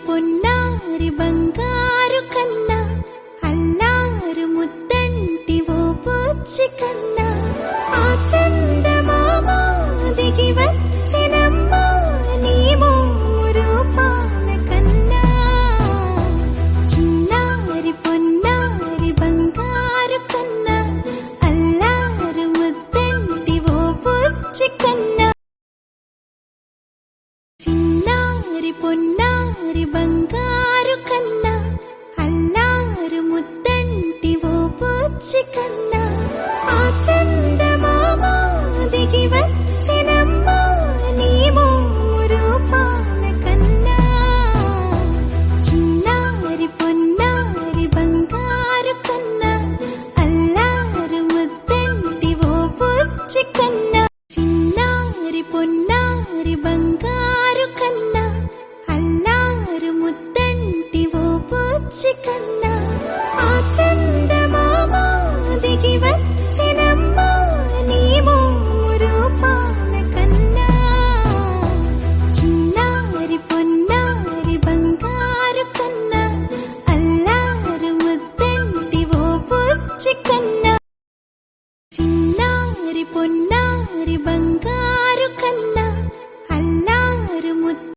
పొన్నారి బంగారు కన్నా అల్లారు ముద్దంటి ఓ పుచ్చి కన్నా ఆ చందమామ దిగి వచ్చినమ్మ నీ మోరు పాల కన్నా చిన్నారి పొన్నారి బంగారు కన్నా అల్లారు ముద్దంటి ఓ పుచ్చి కన్నా చిన్నారి పొన్నారి బంగారు కన్నా అల్లారు ముద్దంటి ఓ పుచ్చి కన్నా ఆ చందమామ దిగి వచ్చినమ్మ నీ మోరు పాల కన్నా చిన్నారి పొన్నారి బంగారు కన్నా అల్లారు ముద్దంటి ఓ పుచ్చి కన్నా చిన్నారి పొన్నారి బంగారు కన్నా అల్లారు ముద్దంటి ఓ పుచ్చి కన్నా ఆ చందమామ దిగి వచ్చినమ్మ నీ మోరు పాల కన్నా చిన్నారి పొన్నారి బంగారు కన్నా అల్లారు ముద్దంటి ఓ పుచ్చి కన్నా చిన్నారి పొన్నా